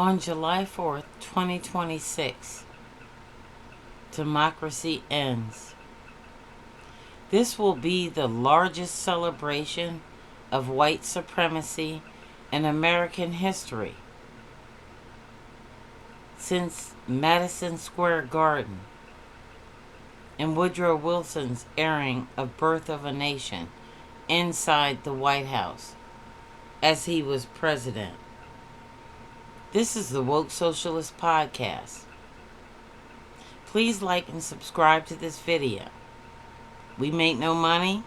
On July 4th, 2026, democracy ends. This will be the largest celebration of white supremacy in American history since Madison Square Garden and Woodrow Wilson's airing of Birth of a Nation inside the White House as he was president. This is the Woke Socialist Podcast. Please like and subscribe to this video. We make no money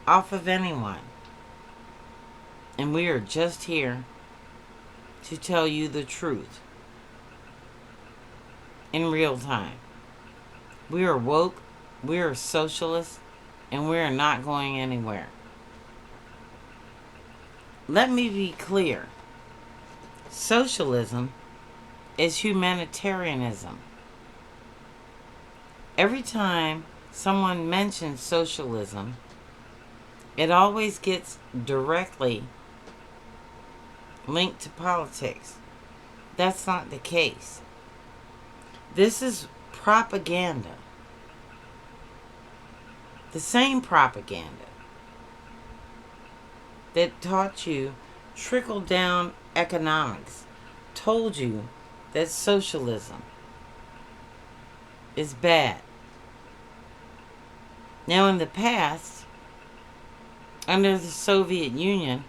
off of anyone. And we are just here to tell you the truth in real time. We are woke, we are socialists, and we are not going anywhere. Let me be clear. Socialism is humanitarianism. Every time someone mentions socialism, it always gets directly linked to politics. That's not the case. This is propaganda. The same propaganda that taught you trickle-down economics told you that socialism is bad. Now, in the past, under the Soviet Union,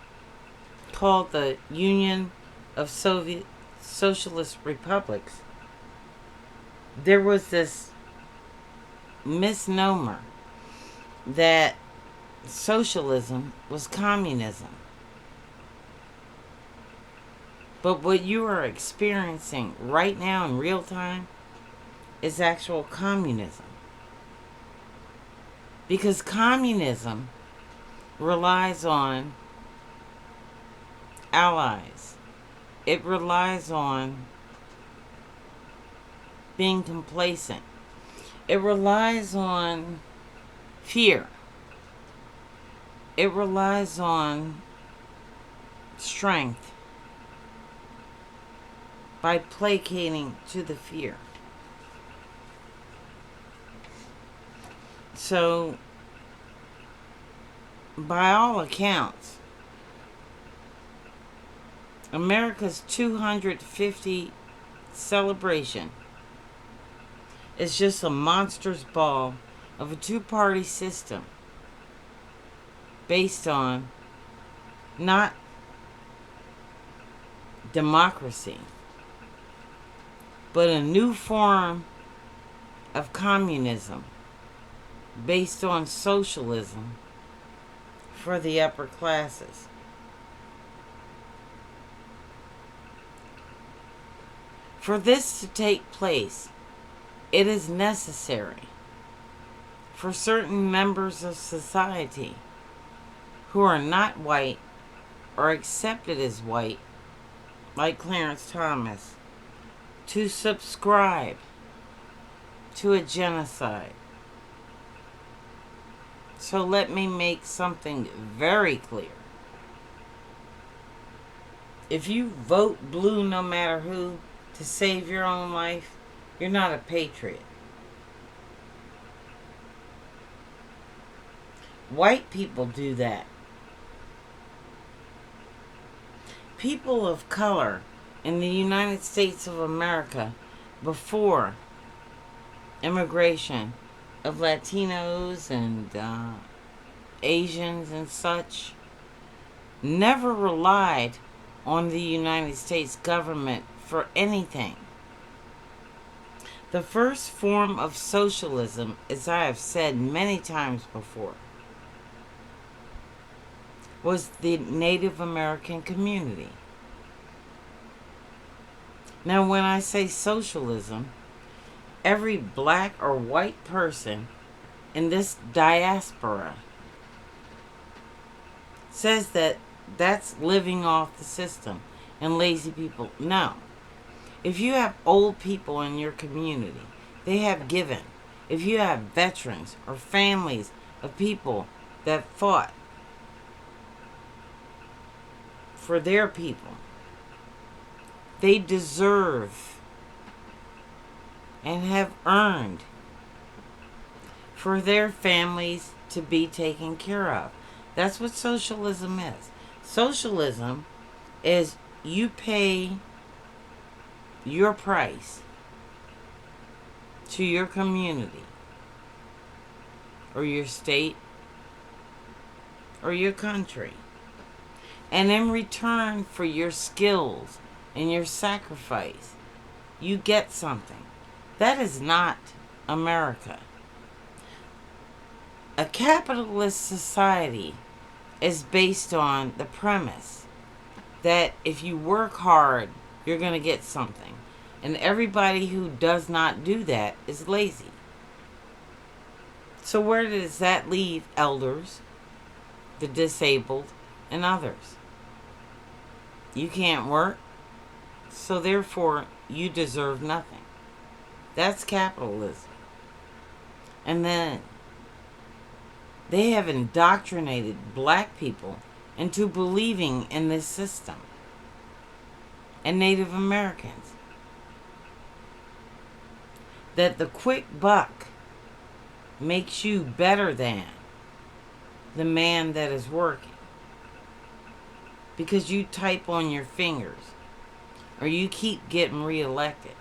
called the Union of Soviet Socialist Republics, there was this misnomer that socialism was communism. But what you are experiencing right now in real time is actual communism. Because communism relies on allies. It relies on being complacent. It relies on fear. It relies on strength by placating to the fear. So, by all accounts, America's 250th celebration is just a monstrous ball of a two-party system based on not democracy, but a new form of communism based on socialism for the upper classes. For this to take place, it is necessary for certain members of society who are not white or accepted as white, like Clarence Thomas, to subscribe to a genocide. So let me make something very clear. If you vote blue no matter who to save your own life, you're not a patriot. White people do that. People of color in the United States of America before immigration of Latinos and Asians and such never relied on the United States government for anything. The first form of socialism, as I have said many times before, was the Native American community. Now, when I say socialism, every black or white person in this diaspora says that that's living off the system and lazy people. No. If you have old people in your community, they have given. If you have veterans or families of people that fought for their people, they deserve and have earned for their families to be taken care of. That's what socialism is. Socialism is you pay your price to your community or your state or your country. And in return for your skills and your sacrifice, you get something. That is not America. A capitalist society is based on the premise that if you work hard, you're going to get something. And everybody who does not do that is lazy. So where does that leave elders, the disabled, and others? You can't work, so therefore you deserve nothing. That's capitalism. And then they have indoctrinated black people into believing in this system. And Native Americans. That the quick buck makes you better than the man that is working. Because you type on your fingers. Or you keep getting reelected.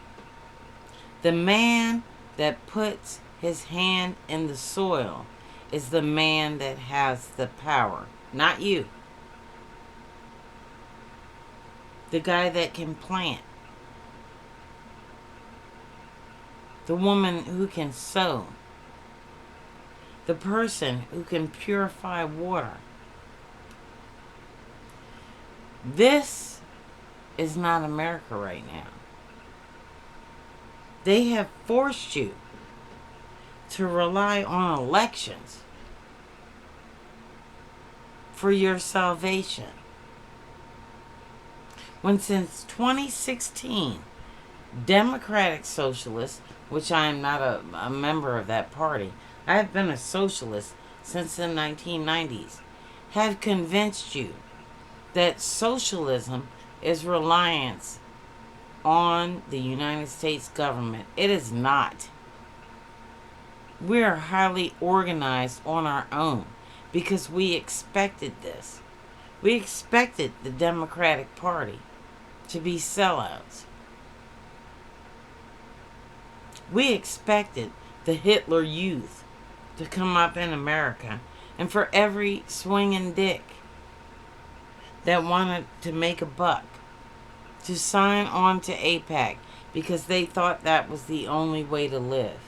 The man that puts his hand in the soil is the man that has the power. Not you. The guy that can plant. The woman who can sew. The person who can purify water. This is not America right now. They have forced you to rely on elections for your salvation. When since 2016, Democratic Socialists, which I am not a member of that party, I have been a socialist since the 1990s, have convinced you that socialism is reliance on the United States government. It is not. We are highly organized on our own because we expected this. We expected the Democratic Party to be sellouts. We expected the Hitler Youth to come up in America and for every swinging dick that wanted to make a buck to sign on to Aipac because they thought that was the only way to live.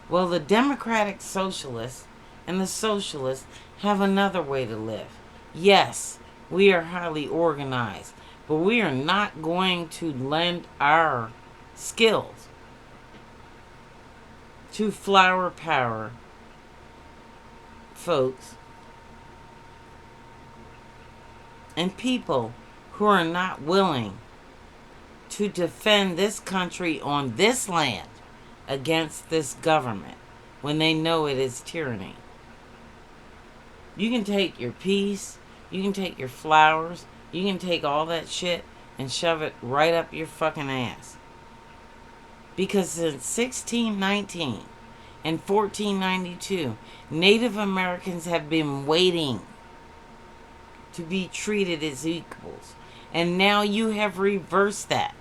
Well, the Democratic Socialists and the Socialists have another way to live. Yes, we are highly organized, but we are not going to lend our skills to flower power folks and people who are not willing to defend this country on this land against this government when they know it is tyranny. You can take your peace, you can take your flowers, you can take all that shit and shove it right up your fucking ass. Because since 1619 and 1492, Native Americans have been waiting to be treated as equals. And now you have reversed that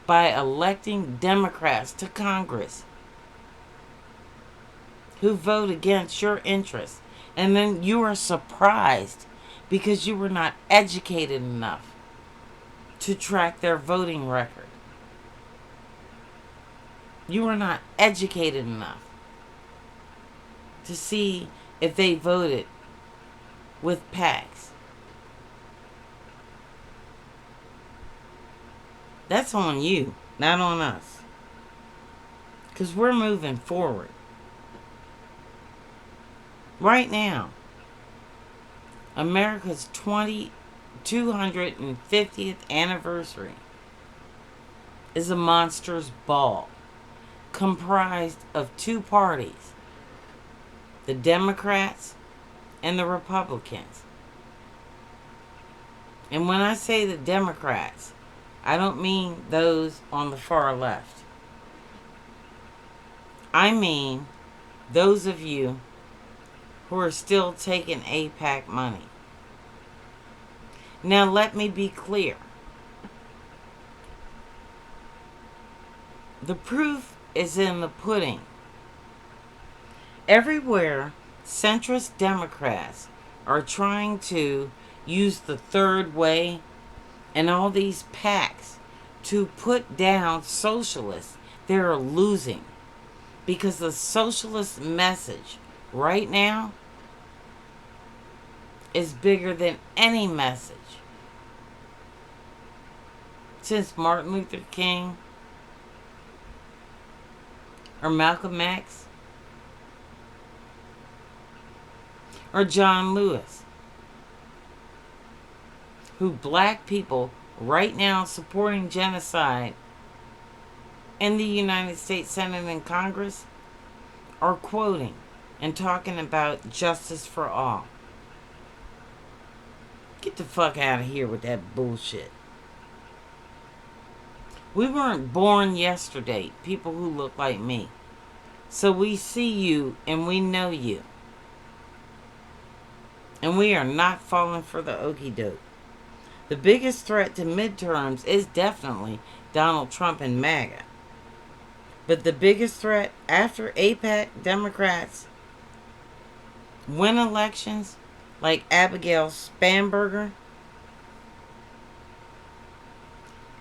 by electing Democrats to Congress who vote against your interests. And then you are surprised because you were not educated enough to track their voting record. You were not educated enough to see if they voted with PACs. That's on you, not on us. Because we're moving forward. Right now, America's 250th anniversary is a monster's ball comprised of two parties, the Democrats and the Republicans. And when I say the Democrats, I don't mean those on the far left. I mean those of you who are still taking Aipac money. Now, let me be clear. The proof is in the pudding. Everywhere, centrist Democrats are trying to use the third way and all these PACs to put down socialists. They're losing because the socialist message right now is bigger than any message since Martin Luther King or Malcolm X or John Lewis, who black people right now supporting genocide in the United States Senate and Congress are quoting and talking about justice for all. Get the fuck out of here with that bullshit. We weren't born yesterday, people who look like me. So we see you and we know you. And we are not falling for the okie doke. The biggest threat to midterms is definitely Donald Trump and Maga. But the biggest threat after AIPAC Democrats win elections like Abigail Spanberger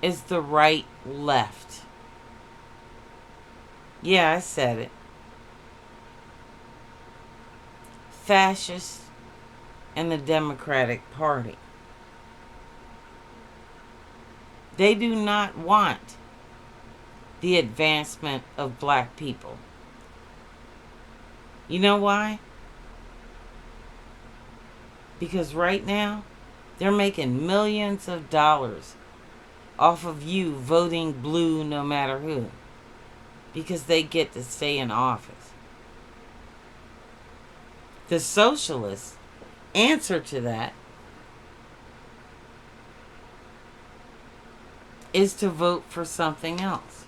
is the right left. Yeah, I said it. Fascists and the Democratic Party. They do not want the advancement of black people. You know why? Because right now, they're making millions of dollars off of you voting blue no matter who. Because they get to stay in office. The socialists' answer to that is to vote for something else.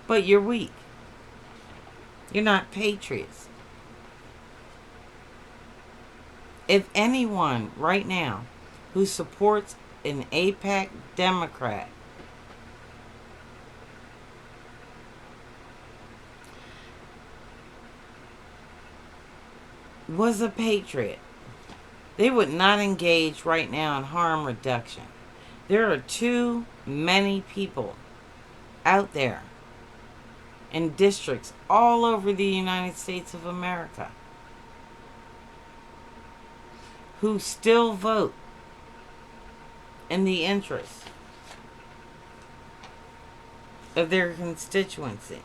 But you're weak. You're not patriots. If anyone right now who supports an AIPAC Democrat was a patriot, they would not engage right now in harm reduction. There are too many people out there in districts all over the United States of America who still vote in the interest of their constituency.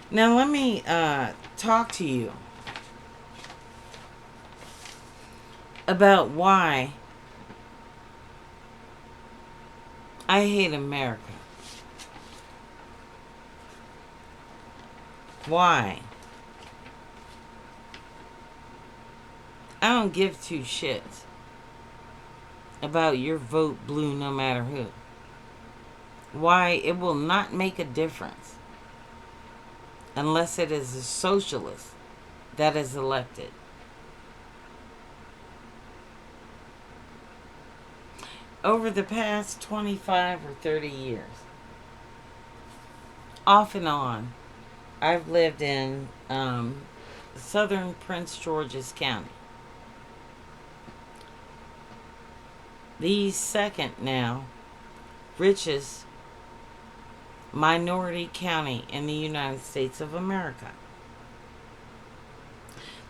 Now let me talk to you about why I hate America. Why? I don't give two shits about your vote blue no matter who. Why? It will not make a difference unless it is a socialist that is elected. Over the past 25 or 30 years, off and on, I've lived in southern Prince George's County. The second now richest minority county in the United States of America.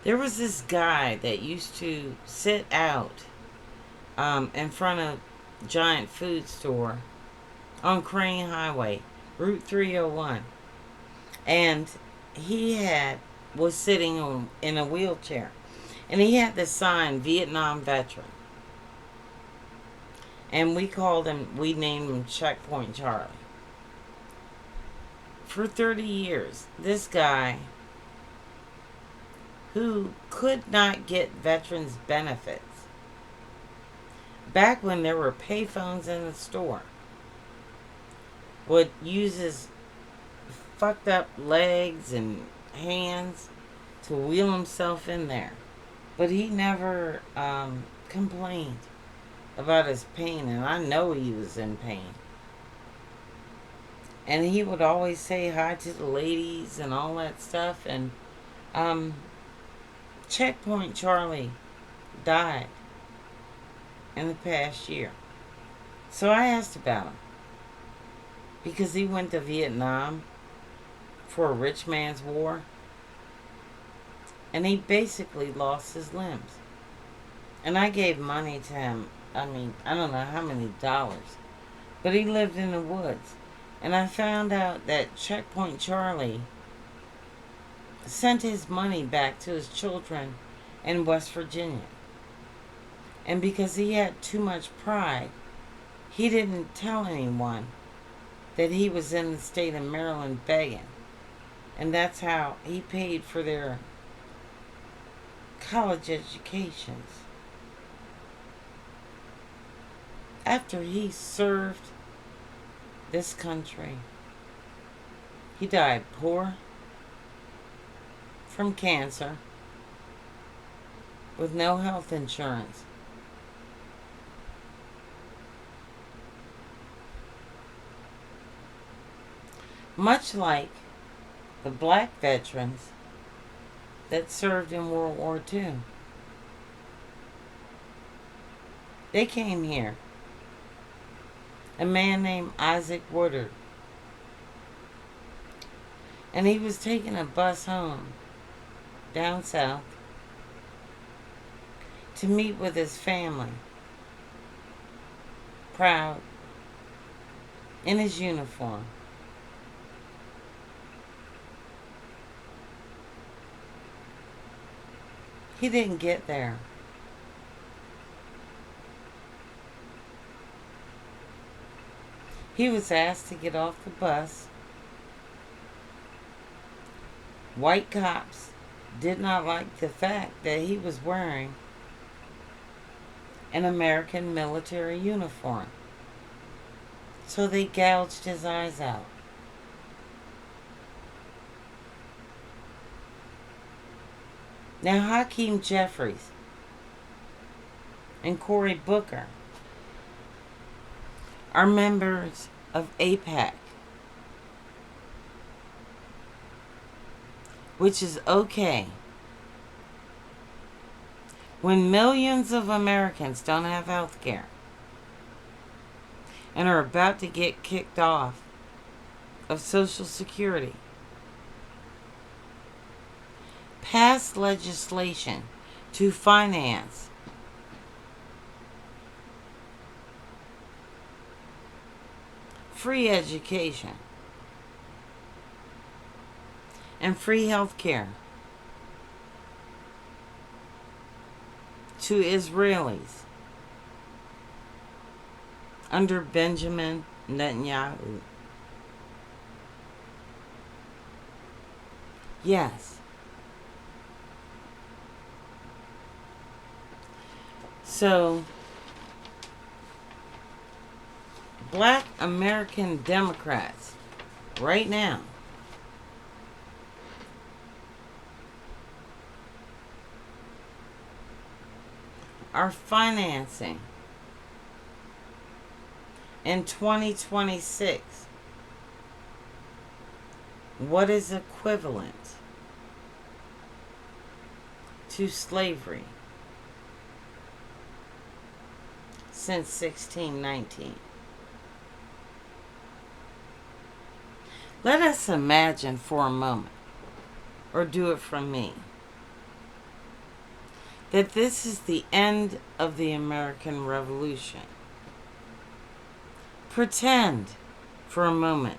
There was this guy that used to sit out in front of giant food store on Crane Highway, Route 301. And he was sitting in a wheelchair. And he had the sign, Vietnam veteran. And we named him Checkpoint Charlie. For 30 years, this guy who could not get veterans benefits back when there were payphones in the store, would use his fucked up legs and hands to wheel himself in there. But he never complained about his pain, and I know he was in pain. And he would always say hi to the ladies and all that stuff. And um, Checkpoint Charlie died in the past year. So I asked about him because he went to Vietnam for a rich man's war, and he basically lost his limbs. And I gave money to him. I mean, I don't know how many dollars, but he lived in the woods. And I found out that Checkpoint Charlie sent his money back to his children in West Virginia. And because he had too much pride, he didn't tell anyone that he was in the state of Maryland begging. And that's how he paid for their college educations. After he served this country, he died poor from cancer with no health insurance. Much like the black veterans that served in World War II. They came here. A man named Isaac Woodard. And he was taking a bus home down south to meet with his family. Proud in his uniform. He didn't get there. He was asked to get off the bus. White cops did not like the fact that he was wearing an American military uniform. So they gouged his eyes out. Now, Hakeem Jeffries and Cory Booker are members of Aipac, which is okay when millions of Americans don't have health care and are about to get kicked off of Social Security. Pass legislation to finance free education and free health care to Israelis under Benjamin Netanyahu. Yes. So, black American Democrats right now are financing in 2026 what is equivalent to slavery since 1619. Let us imagine for a moment, or do it from me, that this is the end of the American Revolution. Pretend for a moment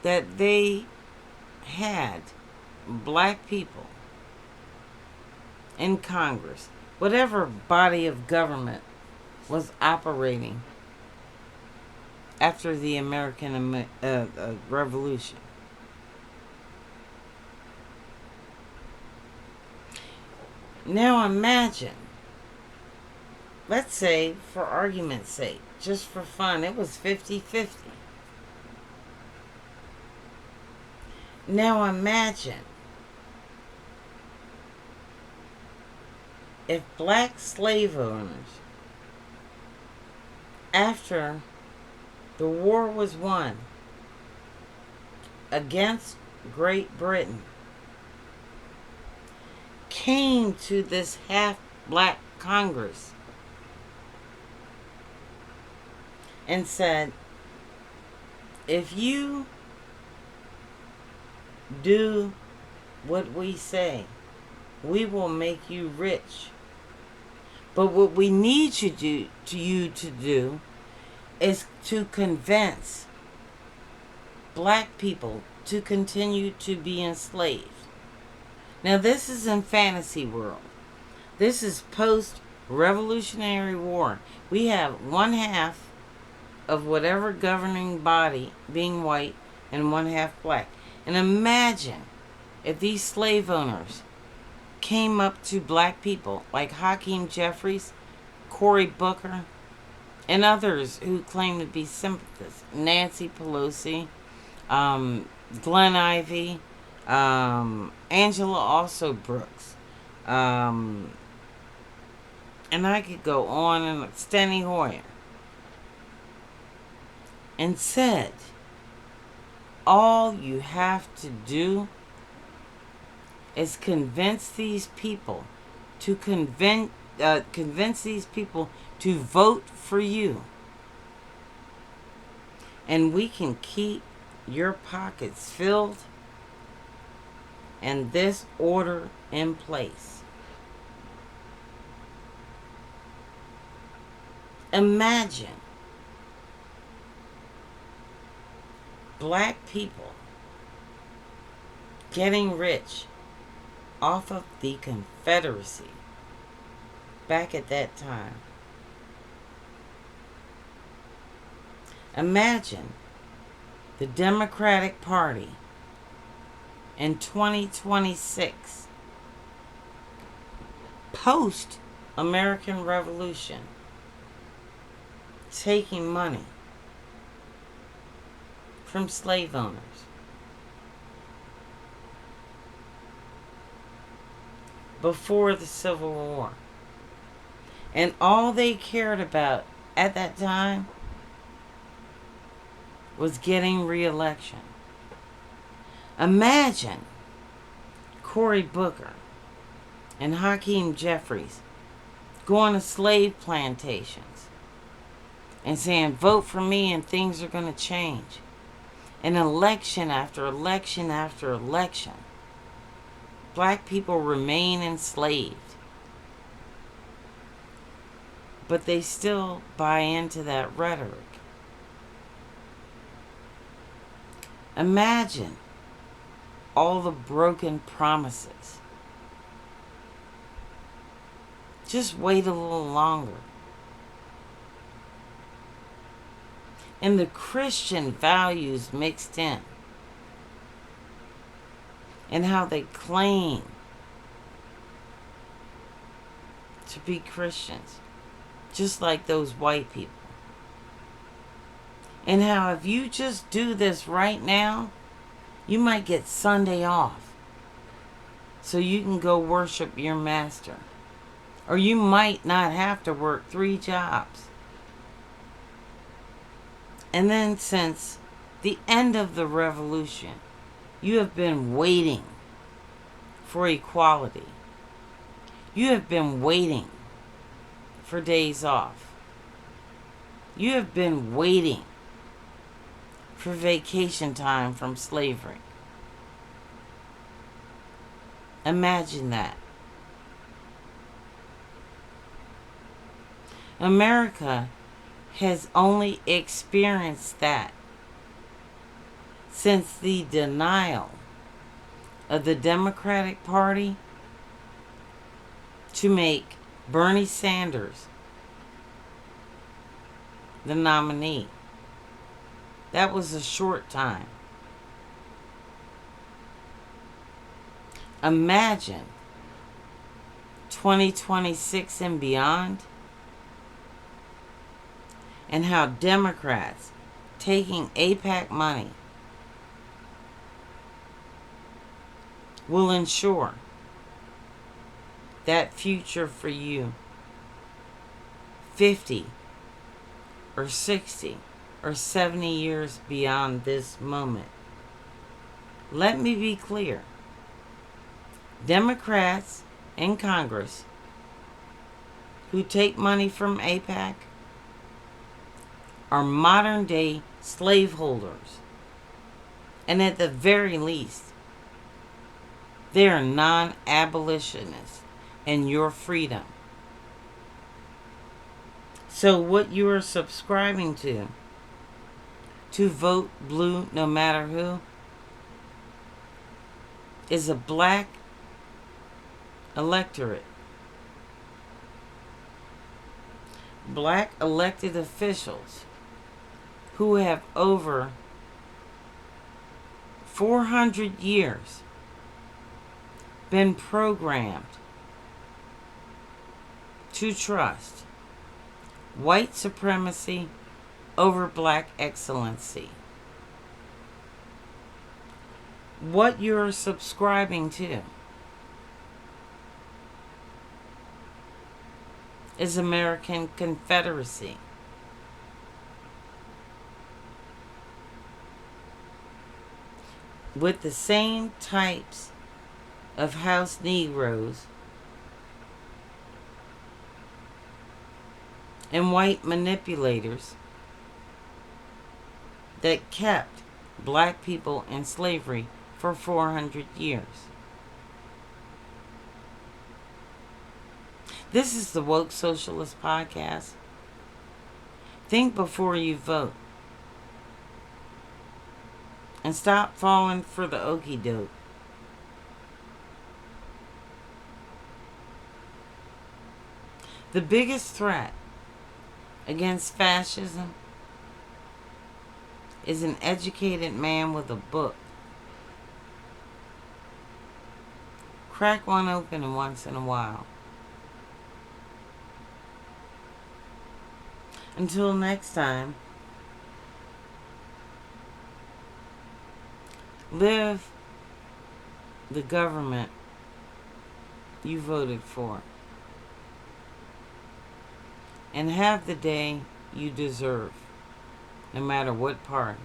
that they had black people in Congress, whatever body of government was operating after the American Revolution. Now imagine, let's say, for argument's sake, just for fun, it was 50-50. Now imagine if black slave owners, after the war was won against Great Britain, came to this half black Congress and said, if you do what we say, we will make you rich. But what we need you to do is to convince black people to continue to be enslaved. Now this is in fantasy world. This is post-Revolutionary War. We have one half of whatever governing body being white and one half black. And imagine if these slave owners came up to black people like Hakeem Jeffries, Cory Booker, and others who claim to be sympathists, Nancy Pelosi, Glenn Ivey, Angela also Brooks, and I could go on, and Steny Hoyer, and said, all you have to do is convince these people to convince these people to vote for you, and we can keep your pockets filled and this order in place. Imagine black people getting rich off of the Confederacy back at that time. Imagine the Democratic Party in 2026, post-American Revolution, taking money from slave owners. Before the Civil War. And all they cared about at that time was getting re-election. Imagine Cory Booker and Hakeem Jeffries going to slave plantations and saying, vote for me and things are going to change. And election after election after election, black people remain enslaved. But they still buy into that rhetoric. Imagine all the broken promises. Just wait a little longer. And the Christian values mixed in. And how they claim to be Christians. Just like those white people. And how if you just do this right now, you might get Sunday off. So you can go worship your master. Or you might not have to work 3 jobs. And then since the end of the revolution, you have been waiting for equality. You have been waiting for days off. You have been waiting for vacation time from slavery. Imagine that. America has only experienced that since the denial of the Democratic Party to make Bernie Sanders the nominee. That was a short time. Imagine 2026 and beyond, and how Democrats taking Aipac money will ensure that future for you 50 or 60 or 70 years beyond this moment. Let me be clear. Democrats in Congress who take money from Aipac are modern day slaveholders. And at the very least, they are non-abolitionists in your freedom. So what you are subscribing to vote blue no matter who, is a black electorate. Black elected officials who have over 400 years been programmed to trust white supremacy over black excellency. What you're subscribing to is American Confederacy. With the same types of house Negroes and white manipulators that kept black people in slavery for 400 years. This is the Woke Socialist Podcast. Think before you vote. And stop falling for the okie doke. The biggest threat against fascism is an educated man with a book. Crack one open once in a while. Until next time, live the government you voted for. And have the day you deserve, no matter what party.